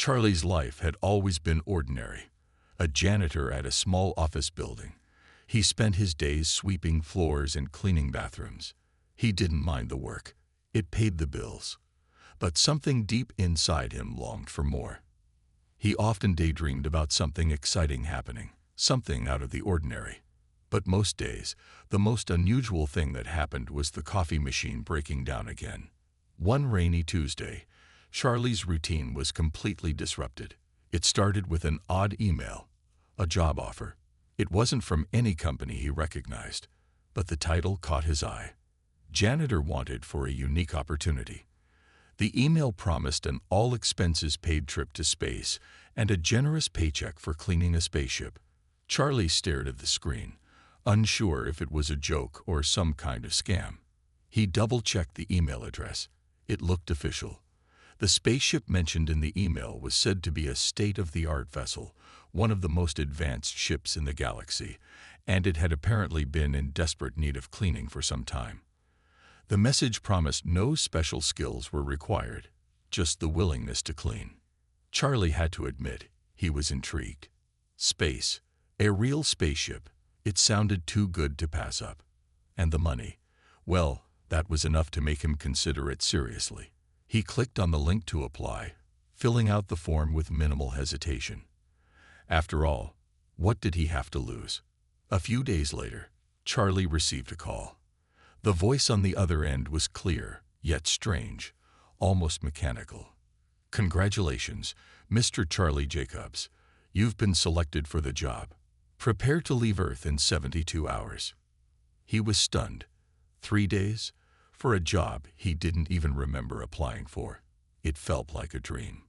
Charlie's life had always been ordinary. A janitor at a small office building. He spent his days sweeping floors and cleaning bathrooms. He didn't mind the work. It paid the bills. But something deep inside him longed for more. He often daydreamed about something exciting happening, something out of the ordinary. But most days, the most unusual thing that happened was the coffee machine breaking down again. One rainy Tuesday, Charlie's routine was completely disrupted. It started with an odd email, a job offer. It wasn't from any company he recognized, but the title caught his eye. Janitor wanted for a unique opportunity. The email promised an all-expenses-paid trip to space and a generous paycheck for cleaning a spaceship. Charlie stared at the screen, unsure if it was a joke or some kind of scam. He double-checked the email address. It looked official. The spaceship mentioned in the email was said to be a state-of-the-art vessel, one of the most advanced ships in the galaxy, and it had apparently been in desperate need of cleaning for some time. The message promised no special skills were required, just the willingness to clean. Charlie had to admit he was intrigued. Space, a real spaceship, it sounded too good to pass up. And the money, well, that was enough to make him consider it seriously. He clicked on the link to apply, filling out the form with minimal hesitation. After all, what did he have to lose? A few days later, Charlie received a call. The voice on the other end was clear, yet strange, almost mechanical. "Congratulations, Mr. Charlie Jacobs. You've been selected for the job. Prepare to leave Earth in 72 hours. He was stunned. 3 days? For a job he didn't even remember applying for. It felt like a dream.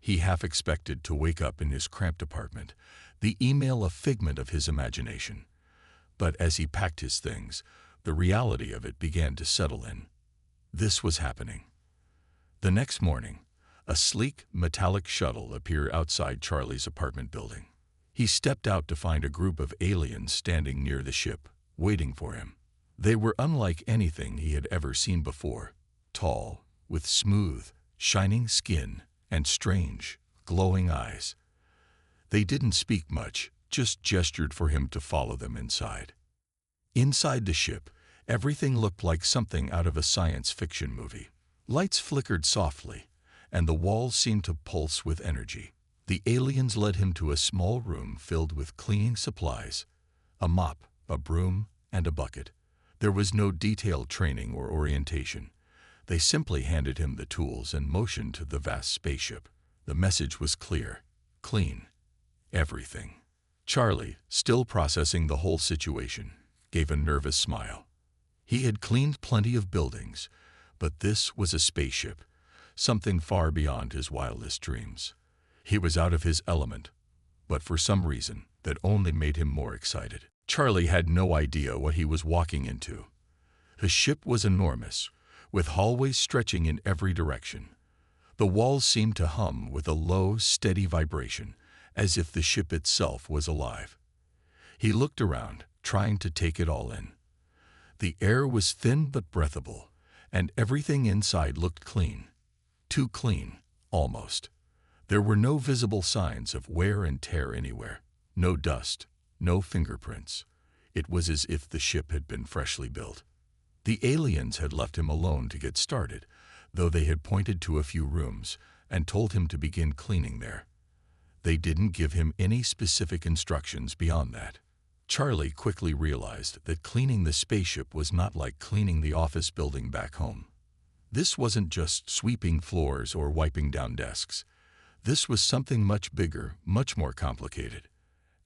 He half expected to wake up in his cramped apartment, the email a figment of his imagination. But as he packed his things, the reality of it began to settle in. This was happening. The next morning, a sleek, metallic shuttle appeared outside Charlie's apartment building. He stepped out to find a group of aliens standing near the ship, waiting for him. They were unlike anything he had ever seen before, tall, with smooth, shining skin and strange, glowing eyes. They didn't speak much, just gestured for him to follow them inside. Inside the ship, everything looked like something out of a science fiction movie. Lights flickered softly, and the walls seemed to pulse with energy. The aliens led him to a small room filled with cleaning supplies, a mop, a broom, and a bucket. There was no detailed training or orientation. They simply handed him the tools and motioned to the vast spaceship. The message was clear: clean. Everything. Charlie, still processing the whole situation, gave a nervous smile. He had cleaned plenty of buildings, but this was a spaceship, something far beyond his wildest dreams. He was out of his element, but for some reason that only made him more excited. Charlie had no idea what he was walking into. The ship was enormous, with hallways stretching in every direction. The walls seemed to hum with a low, steady vibration, as if the ship itself was alive. He looked around, trying to take it all in. The air was thin but breathable, and everything inside looked clean. Too clean, almost. There were no visible signs of wear and tear anywhere. No dust, no fingerprints. It was as if the ship had been freshly built. The aliens had left him alone to get started, though they had pointed to a few rooms and told him to begin cleaning there. They didn't give him any specific instructions beyond that. Charlie quickly realized that cleaning the spaceship was not like cleaning the office building back home. This wasn't just sweeping floors or wiping down desks. This was something much bigger, much more complicated.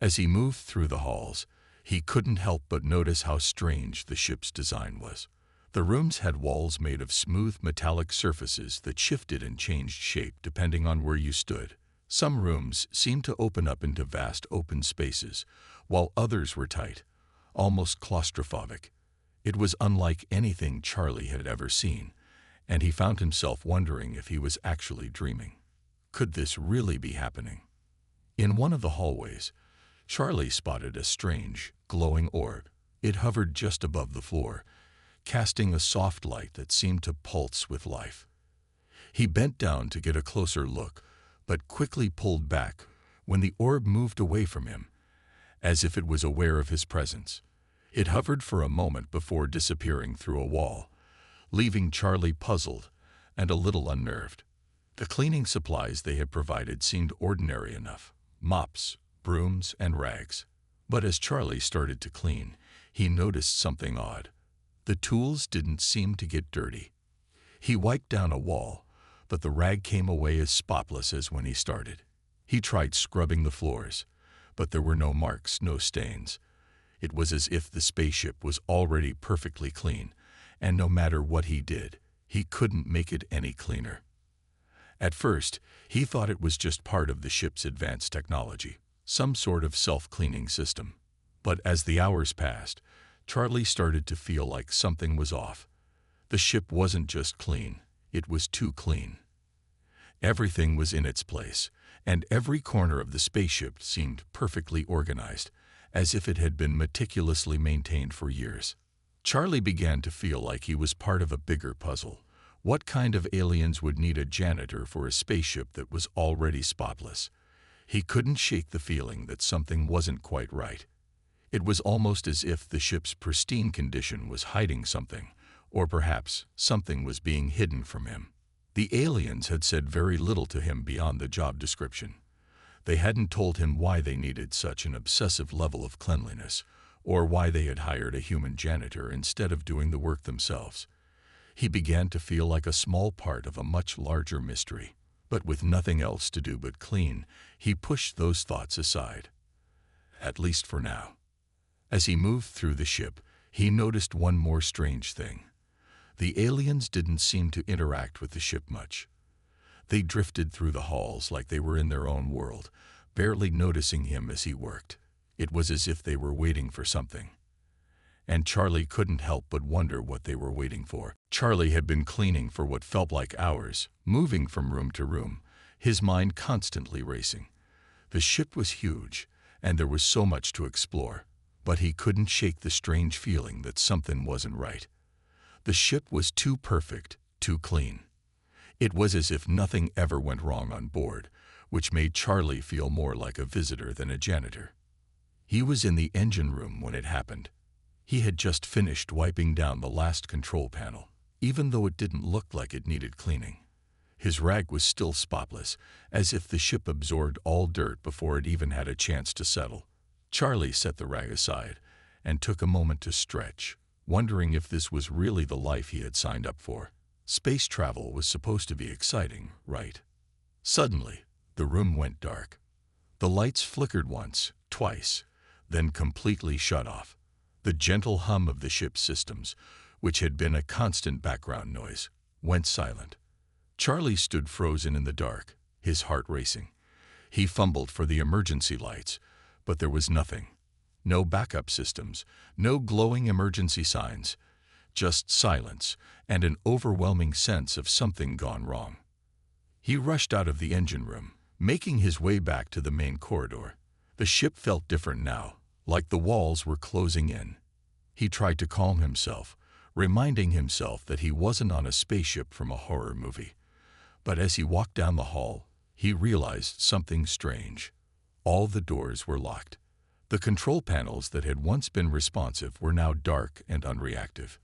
As he moved through the halls, he couldn't help but notice how strange the ship's design was. The rooms had walls made of smooth metallic surfaces that shifted and changed shape depending on where you stood. Some rooms seemed to open up into vast open spaces, while others were tight, almost claustrophobic. It was unlike anything Charlie had ever seen, and he found himself wondering if he was actually dreaming. Could this really be happening? In one of the hallways, Charlie spotted a strange, glowing orb. It hovered just above the floor, casting a soft light that seemed to pulse with life. He bent down to get a closer look, but quickly pulled back when the orb moved away from him, as if it was aware of his presence. It hovered for a moment before disappearing through a wall, leaving Charlie puzzled and a little unnerved. The cleaning supplies they had provided seemed ordinary enough: mops, brooms, and rags. But as Charlie started to clean, he noticed something odd. The tools didn't seem to get dirty. He wiped down a wall, but the rag came away as spotless as when he started. He tried scrubbing the floors, but there were no marks, no stains. It was as if the spaceship was already perfectly clean, and no matter what he did, he couldn't make it any cleaner. At first, he thought it was just part of the ship's advanced technology, some sort of self-cleaning system. But as the hours passed, Charlie started to feel like something was off. The ship wasn't just clean, it was too clean. Everything was in its place, and every corner of the spaceship seemed perfectly organized, as if it had been meticulously maintained for years. Charlie began to feel like he was part of a bigger puzzle. What kind of aliens would need a janitor for a spaceship that was already spotless? He couldn't shake the feeling that something wasn't quite right. It was almost as if the ship's pristine condition was hiding something, or perhaps something was being hidden from him. The aliens had said very little to him beyond the job description. They hadn't told him why they needed such an obsessive level of cleanliness, or why they had hired a human janitor instead of doing the work themselves. He began to feel like a small part of a much larger mystery. But with nothing else to do but clean, he pushed those thoughts aside. At least for now. As he moved through the ship, he noticed one more strange thing. The aliens didn't seem to interact with the ship much. They drifted through the halls like they were in their own world, barely noticing him as he worked. It was as if they were waiting for something. And Charlie couldn't help but wonder what they were waiting for. Charlie had been cleaning for what felt like hours, moving from room to room, his mind constantly racing. The ship was huge, and there was so much to explore, but he couldn't shake the strange feeling that something wasn't right. The ship was too perfect, too clean. It was as if nothing ever went wrong on board, which made Charlie feel more like a visitor than a janitor. He was in the engine room when it happened. He had just finished wiping down the last control panel, even though it didn't look like it needed cleaning. His rag was still spotless, as if the ship absorbed all dirt before it even had a chance to settle. Charlie set the rag aside and took a moment to stretch, wondering if this was really the life he had signed up for. Space travel was supposed to be exciting, right? Suddenly, the room went dark. The lights flickered once, twice, then completely shut off. The gentle hum of the ship's systems, which had been a constant background noise, went silent. Charlie stood frozen in the dark, his heart racing. He fumbled for the emergency lights, but there was nothing. No backup systems, no glowing emergency signs, just silence and an overwhelming sense of something gone wrong. He rushed out of the engine room, making his way back to the main corridor. The ship felt different now, like the walls were closing in. He tried to calm himself, reminding himself that he wasn't on a spaceship from a horror movie. But as he walked down the hall, he realized something strange. All the doors were locked. The control panels that had once been responsive were now dark and unreactive.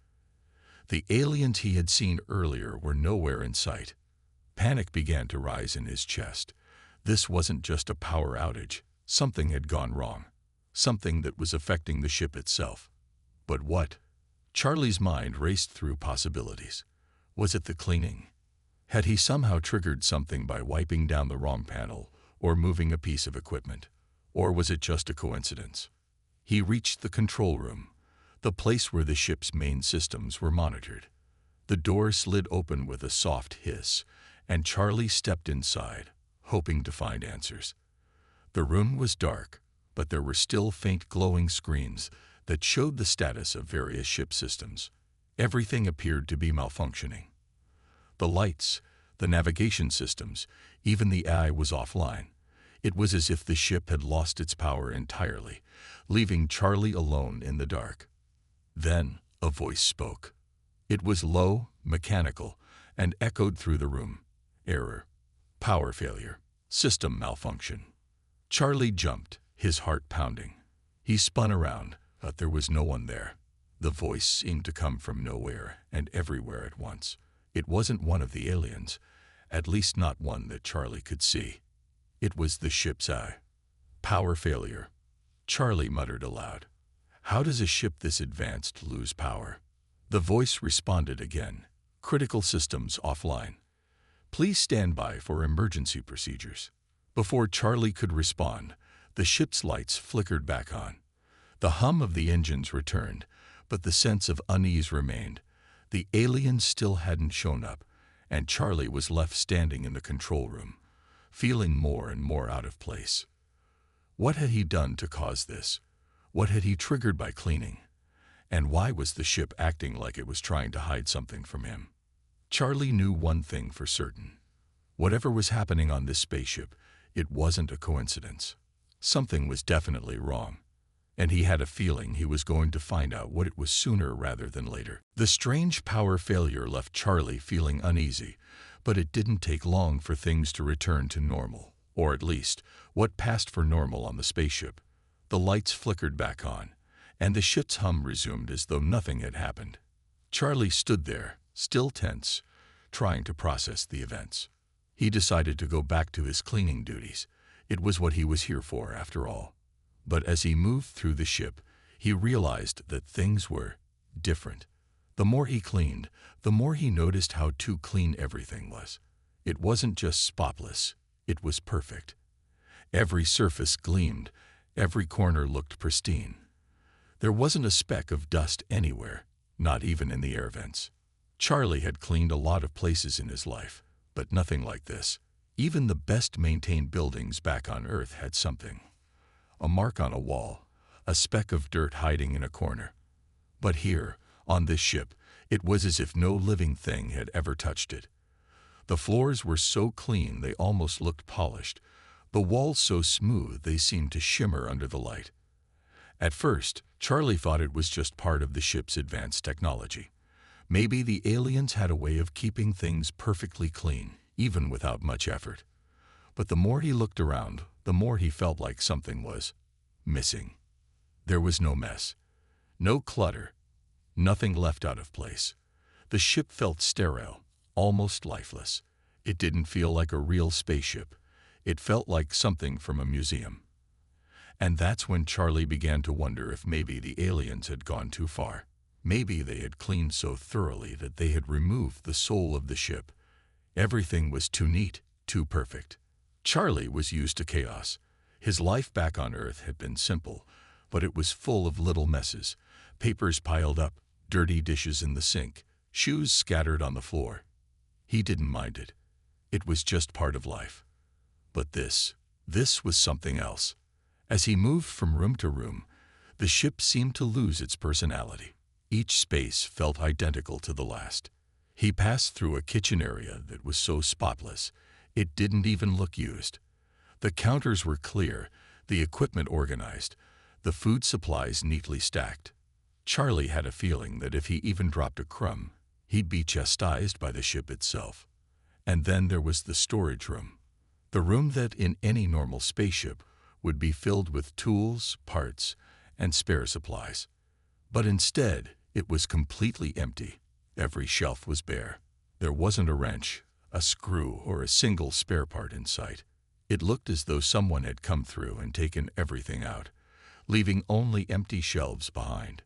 The aliens he had seen earlier were nowhere in sight. Panic began to rise in his chest. This wasn't just a power outage. Something had gone wrong. Something that was affecting the ship itself. But what? Charlie's mind raced through possibilities. Was it the cleaning? Had he somehow triggered something by wiping down the wrong panel or moving a piece of equipment? Or was it just a coincidence? He reached the control room, the place where the ship's main systems were monitored. The door slid open with a soft hiss, and Charlie stepped inside, hoping to find answers. The room was dark, but there were still faint glowing screens that showed the status of various ship systems. Everything appeared to be malfunctioning. The lights, the navigation systems, even the AI was offline. It was as if the ship had lost its power entirely, leaving Charlie alone in the dark. Then a voice spoke. It was low, mechanical, and echoed through the room. Error. Power failure. System malfunction. Charlie jumped, his heart pounding. He spun around, but there was no one there. The voice seemed to come from nowhere and everywhere at once. It wasn't one of the aliens, at least not one that Charlie could see. It was the ship's eye. Power failure. Charlie muttered aloud. How does a ship this advanced lose power? The voice responded again. Critical systems offline. Please stand by for emergency procedures. Before Charlie could respond, the ship's lights flickered back on. The hum of the engines returned, but the sense of unease remained. The aliens still hadn't shown up, and Charlie was left standing in the control room, feeling more and more out of place. What had he done to cause this? What had he triggered by cleaning? And why was the ship acting like it was trying to hide something from him? Charlie knew one thing for certain. Whatever was happening on this spaceship, it wasn't a coincidence. Something was definitely wrong, and he had a feeling he was going to find out what it was sooner rather than later. The strange power failure left Charlie feeling uneasy, but it didn't take long for things to return to normal, or at least what passed for normal on the spaceship. The lights flickered back on, and the ship's hum resumed as though nothing had happened. Charlie stood there, still tense, trying to process the events. He decided to go back to his cleaning duties. It was what he was here for, after all. But as he moved through the ship, he realized that things were different. The more he cleaned, the more he noticed how too clean everything was. It wasn't just spotless, it was perfect. Every surface gleamed, every corner looked pristine. There wasn't a speck of dust anywhere, not even in the air vents. Charlie had cleaned a lot of places in his life, but nothing like this. Even the best-maintained buildings back on Earth had something. A mark on a wall, a speck of dirt hiding in a corner. But here, on this ship, it was as if no living thing had ever touched it. The floors were so clean they almost looked polished, the walls so smooth they seemed to shimmer under the light. At first, Charlie thought it was just part of the ship's advanced technology. Maybe the aliens had a way of keeping things perfectly clean, even without much effort. But the more he looked around, the more he felt like something was missing. There was no mess, no clutter, nothing left out of place. The ship felt sterile, almost lifeless. It didn't feel like a real spaceship. It felt like something from a museum. And that's when Charlie began to wonder if maybe the aliens had gone too far. Maybe they had cleaned so thoroughly that they had removed the soul of the ship. Everything was too neat, too perfect. Charlie was used to chaos. His life back on Earth had been simple, but it was full of little messes. Papers piled up, dirty dishes in the sink, shoes scattered on the floor. He didn't mind it. It was just part of life. But this was something else. As he moved from room to room, the ship seemed to lose its personality. Each space felt identical to the last. He passed through a kitchen area that was so spotless, it didn't even look used. The counters were clear, the equipment organized, the food supplies neatly stacked. Charlie had a feeling that if he even dropped a crumb, he'd be chastised by the ship itself. And then there was the storage room. The room that in any normal spaceship would be filled with tools, parts, and spare supplies. But instead, it was completely empty. Every shelf was bare. There wasn't a wrench, a screw, or a single spare part in sight. It looked as though someone had come through and taken everything out, leaving only empty shelves behind.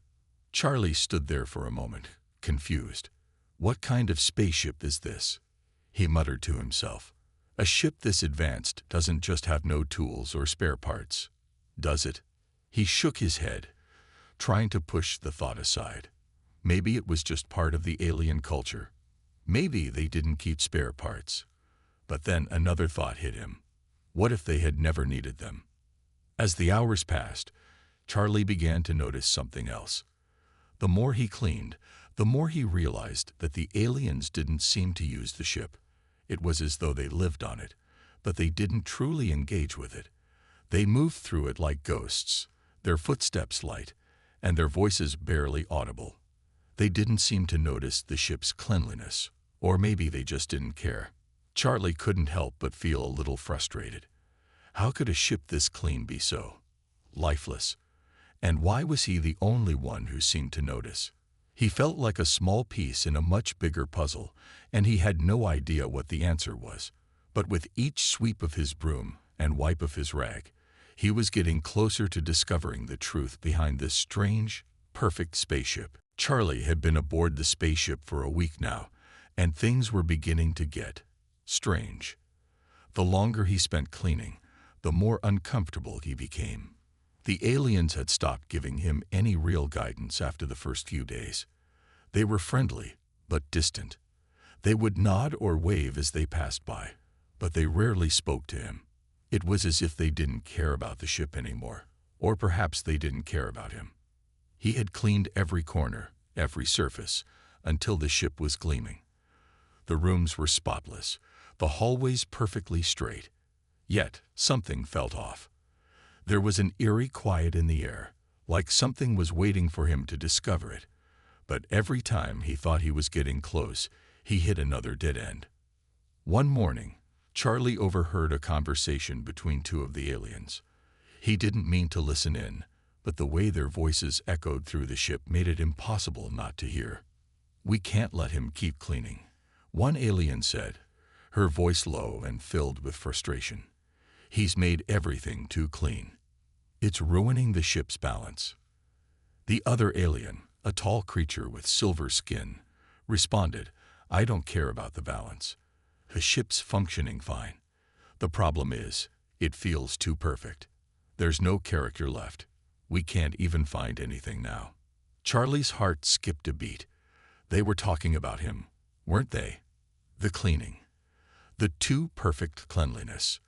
Charlie stood there for a moment, confused. What kind of spaceship is this? He muttered to himself. A ship this advanced doesn't just have no tools or spare parts, does it? He shook his head, trying to push the thought aside. Maybe it was just part of the alien culture. Maybe they didn't keep spare parts. But then another thought hit him. What if they had never needed them? As the hours passed, Charlie began to notice something else. The more he cleaned, the more he realized that the aliens didn't seem to use the ship. It was as though they lived on it, but they didn't truly engage with it. They moved through it like ghosts, their footsteps light, and their voices barely audible. They didn't seem to notice the ship's cleanliness, or maybe they just didn't care. Charlie couldn't help but feel a little frustrated. How could a ship this clean be so lifeless? And why was he the only one who seemed to notice? He felt like a small piece in a much bigger puzzle, and he had no idea what the answer was. But with each sweep of his broom and wipe of his rag, he was getting closer to discovering the truth behind this strange, perfect spaceship. Charlie had been aboard the spaceship for a week now, and things were beginning to get strange. The longer he spent cleaning, the more uncomfortable he became. The aliens had stopped giving him any real guidance after the first few days. They were friendly, but distant. They would nod or wave as they passed by, but they rarely spoke to him. It was as if they didn't care about the ship anymore, or perhaps they didn't care about him. He had cleaned every corner, every surface, until the ship was gleaming. The rooms were spotless, the hallways perfectly straight. Yet something felt off. There was an eerie quiet in the air, like something was waiting for him to discover it. But every time he thought he was getting close, he hit another dead end. One morning, Charlie overheard a conversation between two of the aliens. He didn't mean to listen in, but the way their voices echoed through the ship made it impossible not to hear. "We can't let him keep cleaning," one alien said, her voice low and filled with frustration. "He's made everything too clean. It's ruining the ship's balance." The other alien, a tall creature with silver skin, responded, "I don't care about the balance. The ship's functioning fine. The problem is, it feels too perfect. There's no character left. We can't even find anything now." Charlie's heart skipped a beat. They were talking about him, weren't they? The cleaning. The too perfect cleanliness.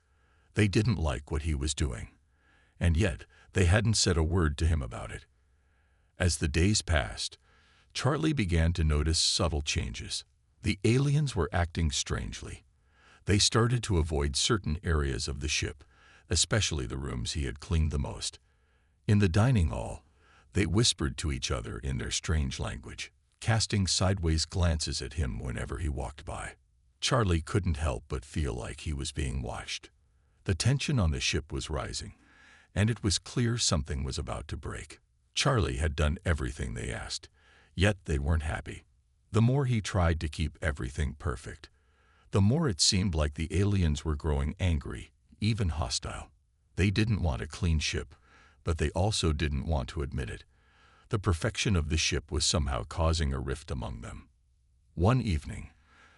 They didn't like what he was doing. And yet, they hadn't said a word to him about it. As the days passed, Charlie began to notice subtle changes. The aliens were acting strangely. They started to avoid certain areas of the ship, especially the rooms he had cleaned the most. In the dining hall, they whispered to each other in their strange language, casting sideways glances at him whenever he walked by. Charlie couldn't help but feel like he was being watched. The tension on the ship was rising, and it was clear something was about to break. Charlie had done everything they asked, yet they weren't happy. The more he tried to keep everything perfect, the more it seemed like the aliens were growing angry, even hostile. They didn't want a clean ship, but they also didn't want to admit it. The perfection of the ship was somehow causing a rift among them. One evening,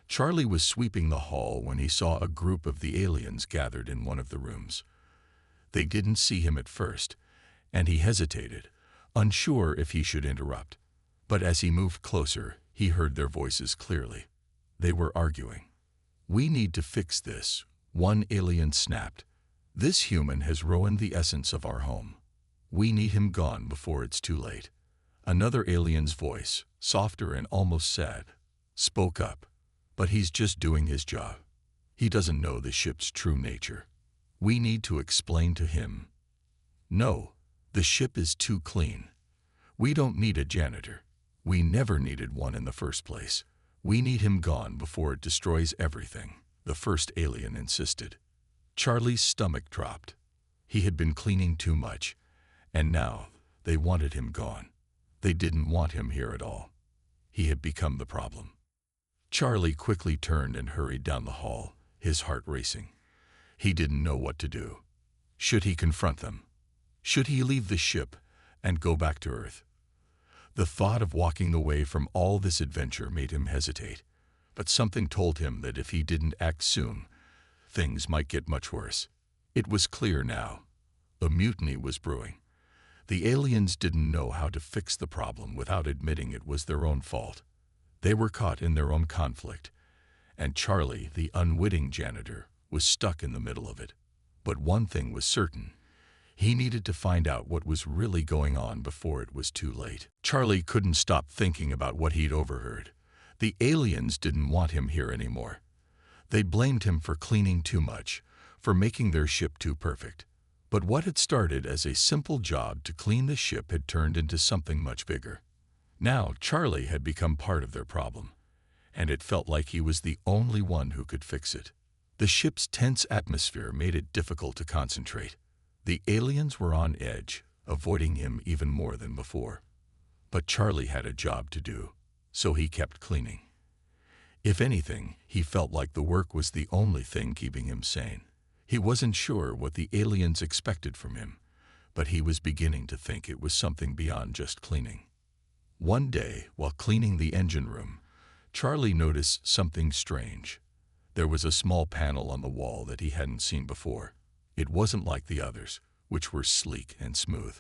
Charlie was sweeping the hall when he saw a group of the aliens gathered in one of the rooms. They didn't see him at first, and he hesitated, unsure if he should interrupt. But as he moved closer, he heard their voices clearly. They were arguing. "We need to fix this," one alien snapped. "This human has ruined the essence of our home. We need him gone before it's too late." Another alien's voice, softer and almost sad, spoke up. "But he's just doing his job. He doesn't know the ship's true nature. We need to explain to him. No, the ship is too clean. We don't need a janitor. We never needed one in the first place. We need him gone before it destroys everything," the first alien insisted. Charlie's stomach dropped. He had been cleaning too much, and now they wanted him gone. They didn't want him here at all. He had become the problem. Charlie quickly turned and hurried down the hall, his heart racing. He didn't know what to do. Should he confront them? Should he leave the ship and go back to Earth? The thought of walking away from all this adventure made him hesitate, but something told him that if he didn't act soon, things might get much worse. It was clear now. A mutiny was brewing. The aliens didn't know how to fix the problem without admitting it was their own fault. They were caught in their own conflict, and Charlie, the unwitting janitor, was stuck in the middle of it. But one thing was certain. He needed to find out what was really going on before it was too late. Charlie couldn't stop thinking about what he'd overheard. The aliens didn't want him here anymore. They blamed him for cleaning too much, for making their ship too perfect. But what had started as a simple job to clean the ship had turned into something much bigger. Now Charlie had become part of their problem, and it felt like he was the only one who could fix it. The ship's tense atmosphere made it difficult to concentrate. The aliens were on edge, avoiding him even more than before. But Charlie had a job to do, so he kept cleaning. If anything, he felt like the work was the only thing keeping him sane. He wasn't sure what the aliens expected from him, but he was beginning to think it was something beyond just cleaning. One day, while cleaning the engine room, Charlie noticed something strange. There was a small panel on the wall that he hadn't seen before. It wasn't like the others, which were sleek and smooth.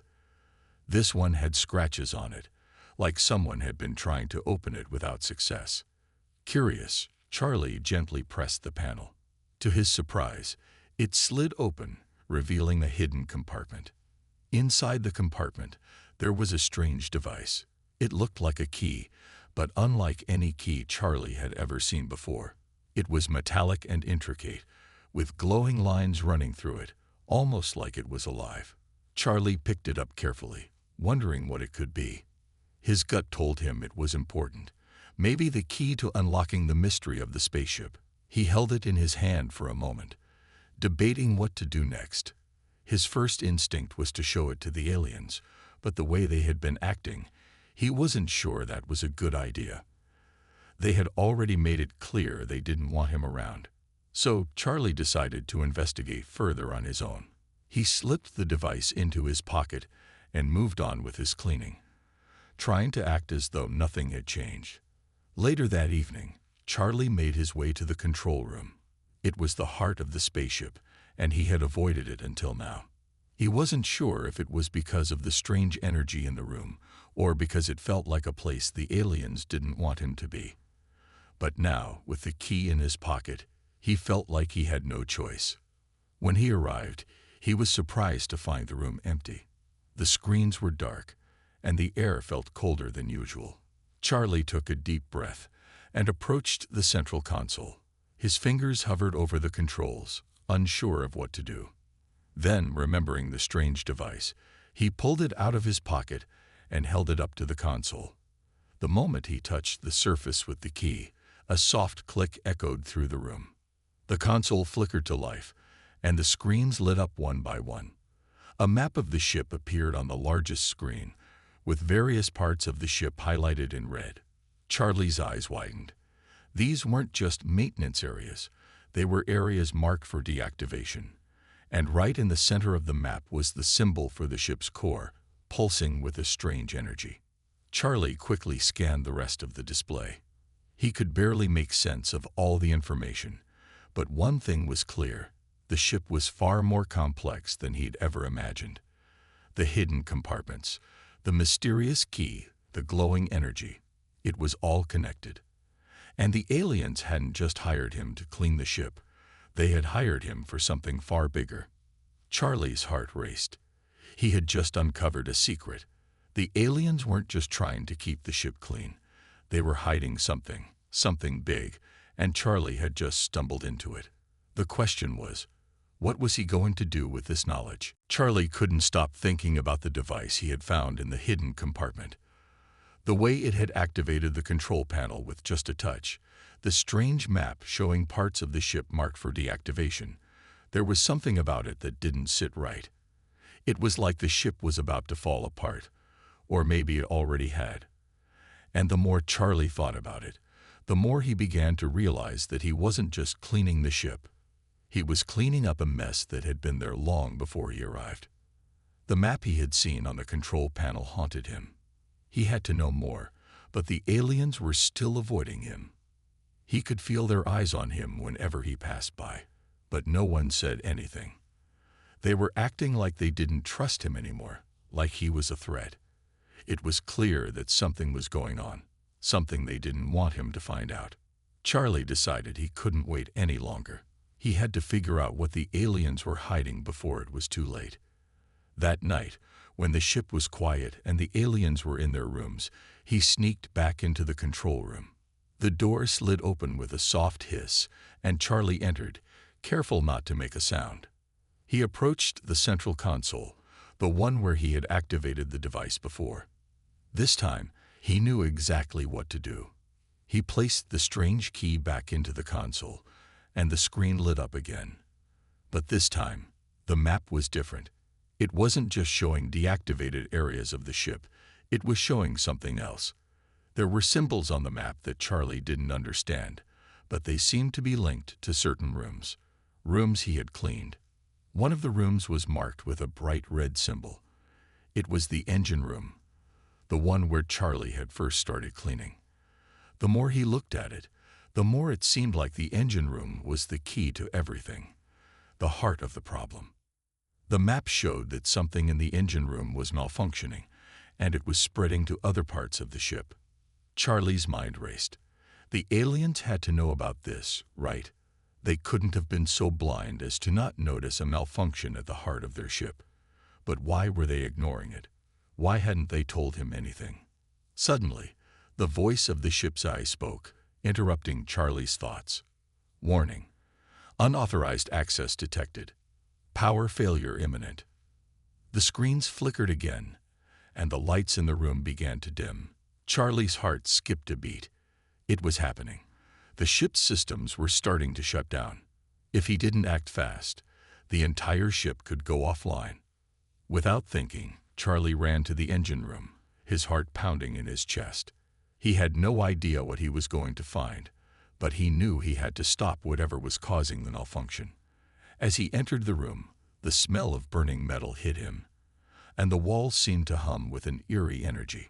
This one had scratches on it, like someone had been trying to open it without success. Curious, Charlie gently pressed the panel. To his surprise, it slid open, revealing a hidden compartment. Inside the compartment, there was a strange device. It looked like a key, but unlike any key Charlie had ever seen before. It was metallic and intricate, with glowing lines running through it, almost like it was alive. Charlie picked it up carefully, wondering what it could be. His gut told him it was important, maybe the key to unlocking the mystery of the spaceship. He held it in his hand for a moment, debating what to do next. His first instinct was to show it to the aliens, but the way they had been acting, he wasn't sure that was a good idea. They had already made it clear they didn't want him around. So Charlie decided to investigate further on his own. He slipped the device into his pocket and moved on with his cleaning, trying to act as though nothing had changed. Later that evening, Charlie made his way to the control room. It was the heart of the spaceship, and he had avoided it until now. He wasn't sure if it was because of the strange energy in the room or because it felt like a place the aliens didn't want him to be. But now, with the key in his pocket, he felt like he had no choice. When he arrived, he was surprised to find the room empty. The screens were dark, and the air felt colder than usual. Charlie took a deep breath and approached the central console. His fingers hovered over the controls, unsure of what to do. Then, remembering the strange device, he pulled it out of his pocket and held it up to the console. The moment he touched the surface with the key, a soft click echoed through the room. The console flickered to life, and the screens lit up one by one. A map of the ship appeared on the largest screen, with various parts of the ship highlighted in red. Charlie's eyes widened. These weren't just maintenance areas, they were areas marked for deactivation. And right in the center of the map was the symbol for the ship's core, pulsing with a strange energy. Charlie quickly scanned the rest of the display. He could barely make sense of all the information, but one thing was clear: the ship was far more complex than he'd ever imagined. The hidden compartments, the mysterious key, the glowing energy, it was all connected. And the aliens hadn't just hired him to clean the ship. They had hired him for something far bigger. Charlie's heart raced. He had just uncovered a secret. The aliens weren't just trying to keep the ship clean. They were hiding something big, and Charlie had just stumbled into it. The question was, what was he going to do with this knowledge? Charlie couldn't stop thinking about the device he had found in the hidden compartment. The way it had activated the control panel with just a touch, the strange map showing parts of the ship marked for deactivation. There was something about it that didn't sit right. It was like the ship was about to fall apart, or maybe it already had. And the more Charlie thought about it, the more he began to realize that he wasn't just cleaning the ship. He was cleaning up a mess that had been there long before he arrived. The map he had seen on the control panel haunted him. He had to know more, but the aliens were still avoiding him. He could feel their eyes on him whenever he passed by, but no one said anything. They were acting like they didn't trust him anymore, like he was a threat. It was clear that something was going on, something they didn't want him to find out. Charlie decided he couldn't wait any longer. He had to figure out what the aliens were hiding before it was too late. That night, when the ship was quiet and the aliens were in their rooms, he sneaked back into the control room. The door slid open with a soft hiss, and Charlie entered, careful not to make a sound. He approached the central console, the one where he had activated the device before. This time, he knew exactly what to do. He placed the strange key back into the console, and the screen lit up again. But this time, the map was different. It wasn't just showing deactivated areas of the ship, it was showing something else. There were symbols on the map that Charlie didn't understand, but they seemed to be linked to certain rooms. Rooms he had cleaned. One of the rooms was marked with a bright red symbol. It was the engine room, the one where Charlie had first started cleaning. The more he looked at it, the more it seemed like the engine room was the key to everything, the heart of the problem. The map showed that something in the engine room was malfunctioning, and it was spreading to other parts of the ship. Charlie's mind raced. The aliens had to know about this, right? They couldn't have been so blind as to not notice a malfunction at the heart of their ship. But why were they ignoring it? Why hadn't they told him anything? Suddenly, the voice of the ship's eye spoke, interrupting Charlie's thoughts. Warning. Unauthorized access detected. Power failure imminent. The screens flickered again, and the lights in the room began to dim. Charlie's heart skipped a beat. It was happening. The ship's systems were starting to shut down. If he didn't act fast, the entire ship could go offline. Without thinking, Charlie ran to the engine room, his heart pounding in his chest. He had no idea what he was going to find, but he knew he had to stop whatever was causing the malfunction. As he entered the room, the smell of burning metal hit him, and the walls seemed to hum with an eerie energy.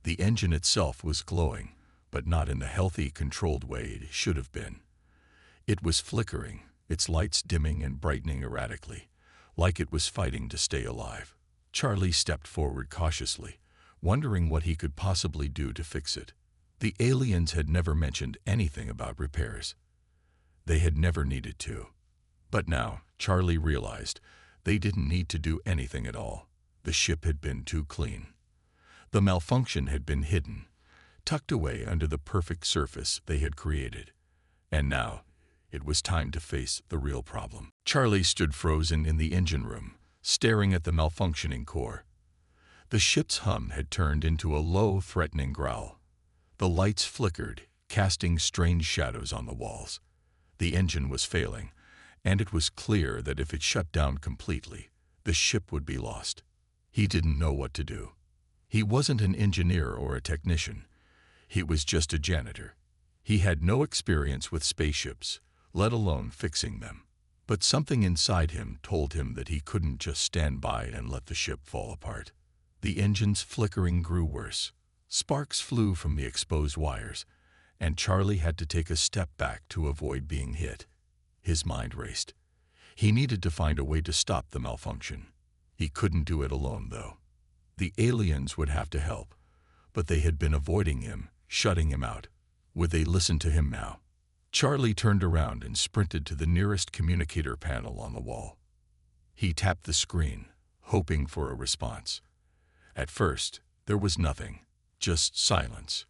The engine itself was glowing, but not in the healthy, controlled way it should have been. It was flickering, its lights dimming and brightening erratically, like it was fighting to stay alive. Charlie stepped forward cautiously, wondering what he could possibly do to fix it. The aliens had never mentioned anything about repairs. They had never needed to. But now, Charlie realized they didn't need to do anything at all. The ship had been too clean. The malfunction had been hidden, tucked away under the perfect surface they had created. And now, it was time to face the real problem. Charlie stood frozen in the engine room, staring at the malfunctioning core. The ship's hum had turned into a low, threatening growl. The lights flickered, casting strange shadows on the walls. The engine was failing, and it was clear that if it shut down completely, the ship would be lost. He didn't know what to do. He wasn't an engineer or a technician. He was just a janitor. He had no experience with spaceships, let alone fixing them. But something inside him told him that he couldn't just stand by and let the ship fall apart. The engine's flickering grew worse. Sparks flew from the exposed wires, and Charlie had to take a step back to avoid being hit. His mind raced. He needed to find a way to stop the malfunction. He couldn't do it alone, though. The aliens would have to help, but they had been avoiding him, shutting him out. Would they listen to him now? Charlie turned around and sprinted to the nearest communicator panel on the wall. He tapped the screen, hoping for a response. At first, there was nothing, just silence.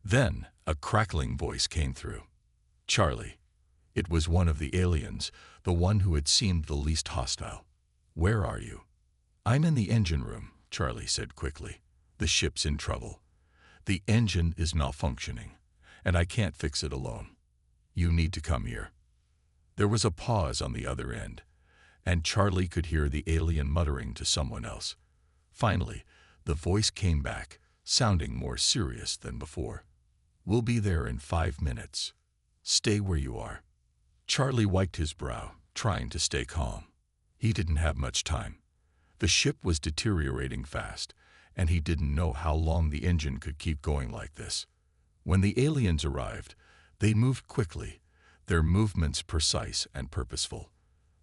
Then, a crackling voice came through. Charlie. It was one of the aliens, the one who had seemed the least hostile. Where are you? I'm in the engine room, Charlie said quickly. The ship's in trouble. The engine is malfunctioning, and I can't fix it alone. You need to come here. There was a pause on the other end, and Charlie could hear the alien muttering to someone else. Finally, the voice came back, sounding more serious than before. We'll be there in 5 minutes. Stay where you are. Charlie wiped his brow, trying to stay calm. He didn't have much time. The ship was deteriorating fast, and he didn't know how long the engine could keep going like this. When the aliens arrived, they moved quickly, their movements precise and purposeful.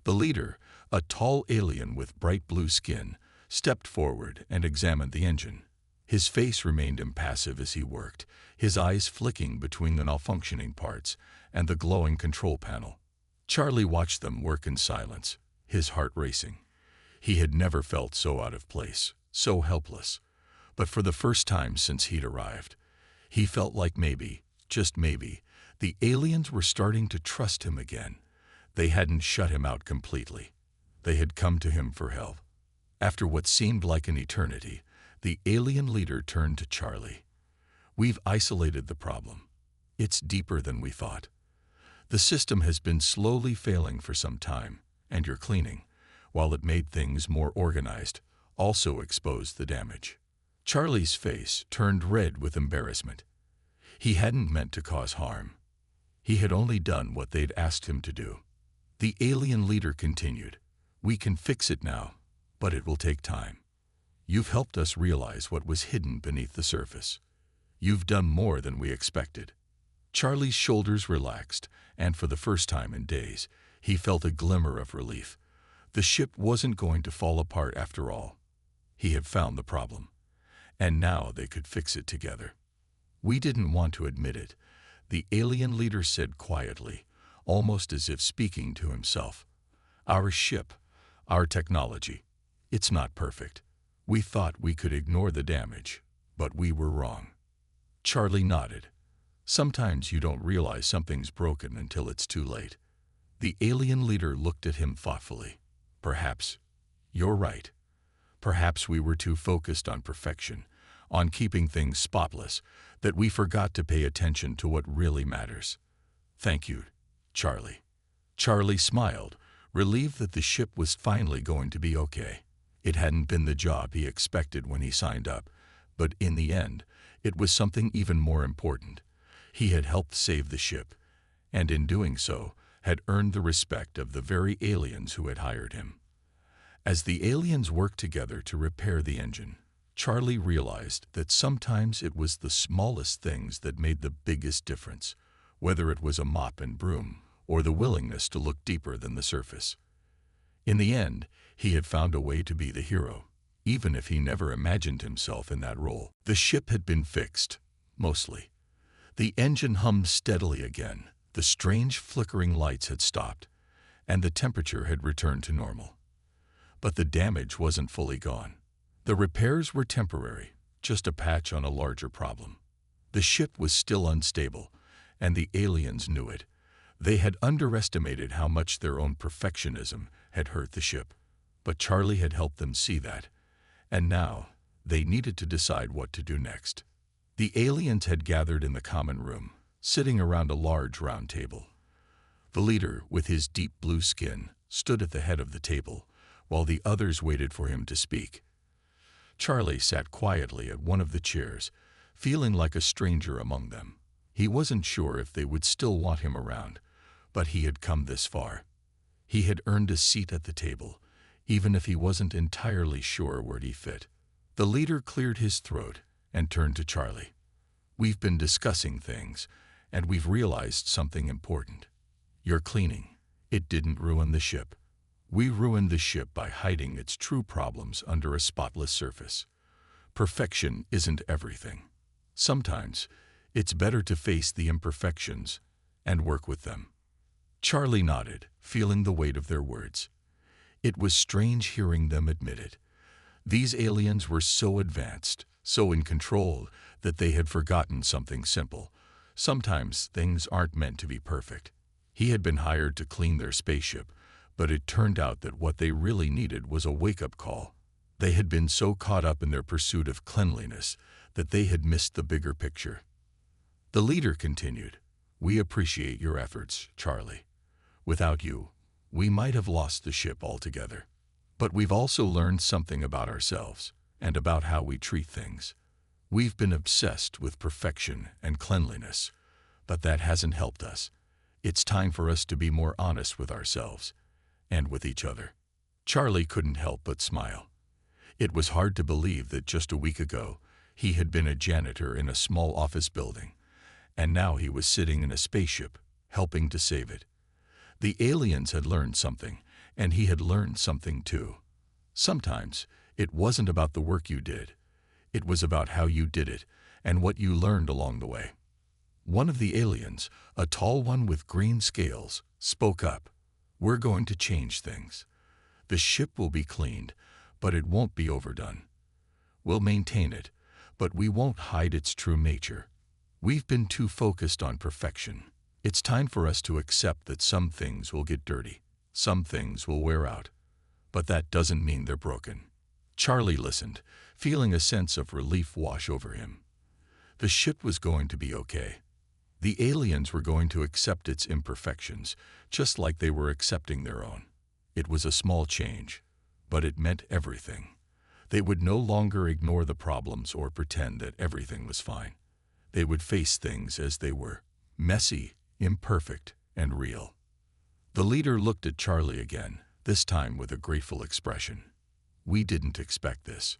The leader, a tall alien with bright blue skin, stepped forward and examined the engine. His face remained impassive as he worked, his eyes flicking between the malfunctioning parts and the glowing control panel. Charlie watched them work in silence, his heart racing. He had never felt so out of place, so helpless. But for the first time since he'd arrived, he felt like maybe, just maybe, the aliens were starting to trust him again. They hadn't shut him out completely. They had come to him for help. After what seemed like an eternity, the alien leader turned to Charlie. We've isolated the problem. It's deeper than we thought. The system has been slowly failing for some time, and your cleaning, while it made things more organized, also exposed the damage. Charlie's face turned red with embarrassment. He hadn't meant to cause harm. He had only done what they'd asked him to do. The alien leader continued, "We can fix it now, but it will take time. You've helped us realize what was hidden beneath the surface. You've done more than we expected." Charlie's shoulders relaxed, and for the first time in days, he felt a glimmer of relief. The ship wasn't going to fall apart after all. He had found the problem, and now they could fix it together. "We didn't want to admit it," the alien leader said quietly, almost as if speaking to himself. "Our ship, our technology, it's not perfect. We thought we could ignore the damage, but we were wrong." Charlie nodded. Sometimes you don't realize something's broken until it's too late. The alien leader looked at him thoughtfully. "Perhaps you're right. Perhaps we were too focused on perfection, on keeping things spotless, that we forgot to pay attention to what really matters. Thank you, Charlie." Charlie smiled, relieved that the ship was finally going to be okay. It hadn't been the job he expected when he signed up, but in the end, it was something even more important. He had helped save the ship, and in doing so, had earned the respect of the very aliens who had hired him. As the aliens worked together to repair the engine, Charlie realized that sometimes it was the smallest things that made the biggest difference, whether it was a mop and broom or the willingness to look deeper than the surface. In the end, he had found a way to be the hero, even if he never imagined himself in that role. The ship had been fixed, mostly. The engine hummed steadily again, the strange flickering lights had stopped, and the temperature had returned to normal. But the damage wasn't fully gone. The repairs were temporary, just a patch on a larger problem. The ship was still unstable, and the aliens knew it. They had underestimated how much their own perfectionism had hurt the ship. But Charlie had helped them see that, and now they needed to decide what to do next. The aliens had gathered in the common room, sitting around a large round table. The leader, with his deep blue skin, stood at the head of the table, while the others waited for him to speak. Charlie sat quietly at one of the chairs, feeling like a stranger among them. He wasn't sure if they would still want him around, but he had come this far. He had earned a seat at the table, even if he wasn't entirely sure where he fit. The leader cleared his throat and turned to Charlie. "We've been discussing things, and we've realized something important. Your cleaning, it didn't ruin the ship. We ruined the ship by hiding its true problems under a spotless surface. Perfection isn't everything. Sometimes, it's better to face the imperfections and work with them." Charlie nodded, feeling the weight of their words. It was strange hearing them admit it. These aliens were so advanced, so in control, that they had forgotten something simple. Sometimes things aren't meant to be perfect. He had been hired to clean their spaceship, but it turned out that what they really needed was a wake-up call. They had been so caught up in their pursuit of cleanliness that they had missed the bigger picture. The leader continued, "We appreciate your efforts, Charlie. Without you, we might have lost the ship altogether. But we've also learned something about ourselves and about how we treat things. We've been obsessed with perfection and cleanliness, but that hasn't helped us. It's time for us to be more honest with ourselves and with each other." Charlie couldn't help but smile. It was hard to believe that just a week ago, he had been a janitor in a small office building, and now he was sitting in a spaceship, helping to save it. The aliens had learned something, and he had learned something too. Sometimes, it wasn't about the work you did. It was about how you did it and what you learned along the way. One of the aliens, a tall one with green scales, spoke up. "We're going to change things. The ship will be cleaned, but it won't be overdone. We'll maintain it, but we won't hide its true nature. We've been too focused on perfection. It's time for us to accept that some things will get dirty, some things will wear out, but that doesn't mean they're broken." Charlie listened, feeling a sense of relief wash over him. The ship was going to be okay. The aliens were going to accept its imperfections, just like they were accepting their own. It was a small change, but it meant everything. They would no longer ignore the problems or pretend that everything was fine. They would face things as they were, messy, imperfect, and real. The leader looked at Charlie again, this time with a grateful expression. "We didn't expect this.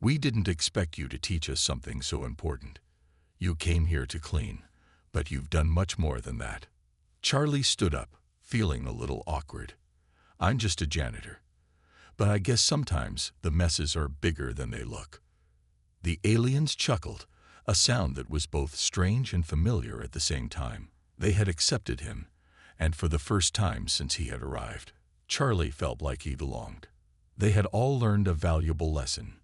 We didn't expect you to teach us something so important. You came here to clean, but you've done much more than that." Charlie stood up, feeling a little awkward. "I'm just a janitor. But I guess sometimes the messes are bigger than they look." The aliens chuckled, a sound that was both strange and familiar at the same time. They had accepted him, and for the first time since he had arrived, Charlie felt like he belonged. They had all learned a valuable lesson.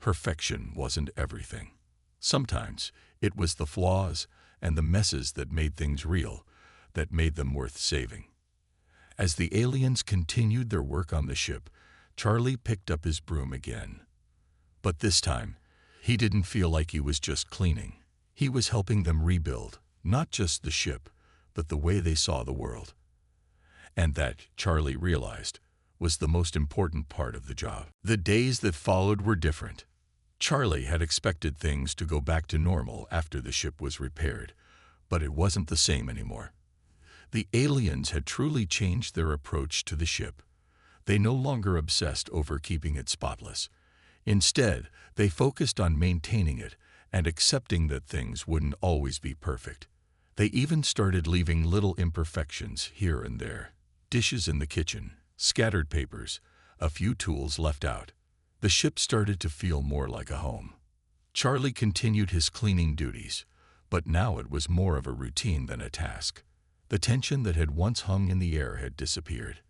Perfection wasn't everything. Sometimes it was the flaws and the messes that made things real, that made them worth saving. As the aliens continued their work on the ship, Charlie picked up his broom again. But this time, he didn't feel like he was just cleaning. He was helping them rebuild, not just the ship, but the way they saw the world. And that, Charlie realized, was the most important part of the job. The days that followed were different. Charlie had expected things to go back to normal after the ship was repaired, but it wasn't the same anymore. The aliens had truly changed their approach to the ship. They no longer obsessed over keeping it spotless. Instead, they focused on maintaining it and accepting that things wouldn't always be perfect. They even started leaving little imperfections here and there. Dishes in the kitchen, scattered papers, a few tools left out. The ship started to feel more like a home. Charlie continued his cleaning duties, but now it was more of a routine than a task. The tension that had once hung in the air had disappeared.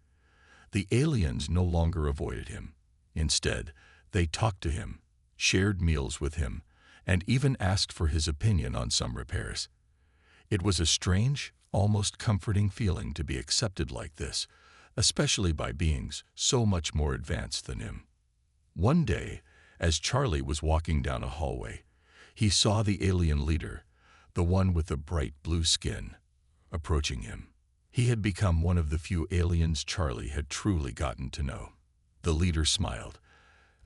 The aliens no longer avoided him. Instead, they talked to him, shared meals with him, and even asked for his opinion on some repairs. It was a strange, almost comforting feeling to be accepted like this, especially by beings so much more advanced than him. One day, as Charlie was walking down a hallway, he saw the alien leader, the one with the bright blue skin, approaching him. He had become one of the few aliens Charlie had truly gotten to know. The leader smiled,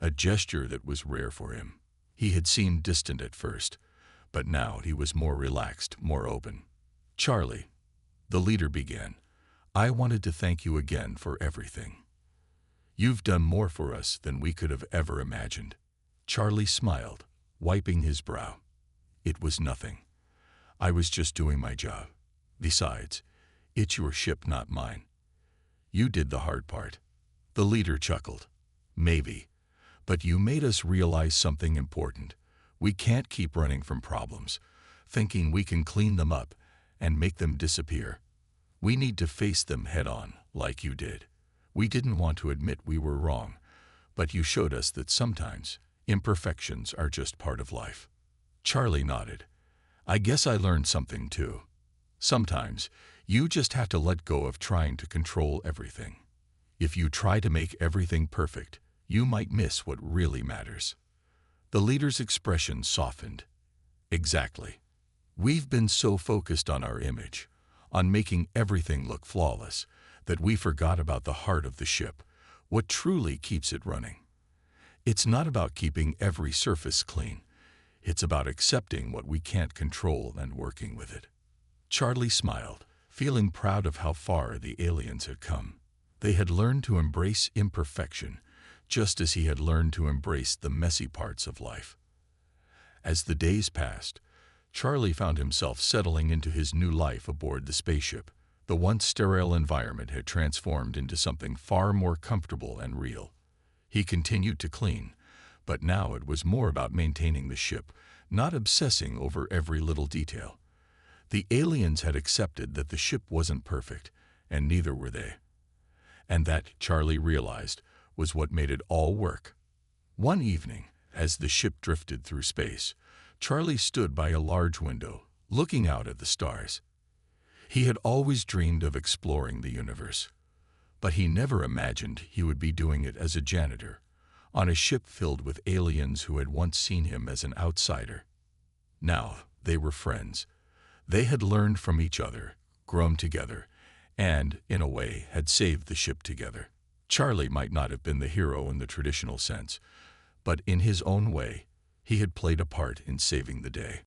a gesture that was rare for him. He had seemed distant at first, but now he was more relaxed, more open. "Charlie," the leader began, "I wanted to thank you again for everything. You've done more for us than we could have ever imagined." Charlie smiled, wiping his brow. "It was nothing. I was just doing my job. Besides, it's your ship, not mine. You did the hard part." The leader chuckled. "Maybe, but you made us realize something important. We can't keep running from problems, thinking we can clean them up and make them disappear. We need to face them head-on, like you did. We didn't want to admit we were wrong, but you showed us that sometimes imperfections are just part of life." Charlie nodded. "I guess I learned something too. Sometimes you just have to let go of trying to control everything. If you try to make everything perfect, you might miss what really matters." The leader's expression softened. "Exactly. We've been so focused on our image, on making everything look flawless, that we forgot about the heart of the ship, what truly keeps it running. It's not about keeping every surface clean. It's about accepting what we can't control and working with it." Charlie smiled, feeling proud of how far the aliens had come. They had learned to embrace imperfection, just as he had learned to embrace the messy parts of life. As the days passed, Charlie found himself settling into his new life aboard the spaceship. The once sterile environment had transformed into something far more comfortable and real. He continued to clean, but now it was more about maintaining the ship, not obsessing over every little detail. The aliens had accepted that the ship wasn't perfect, and neither were they. And that, Charlie realized, was what made it all work. One evening, as the ship drifted through space, Charlie stood by a large window, looking out at the stars. He had always dreamed of exploring the universe, but he never imagined he would be doing it as a janitor, on a ship filled with aliens who had once seen him as an outsider. Now they were friends. They had learned from each other, grown together, and, in a way, had saved the ship together. Charlie might not have been the hero in the traditional sense, but in his own way, he had played a part in saving the day.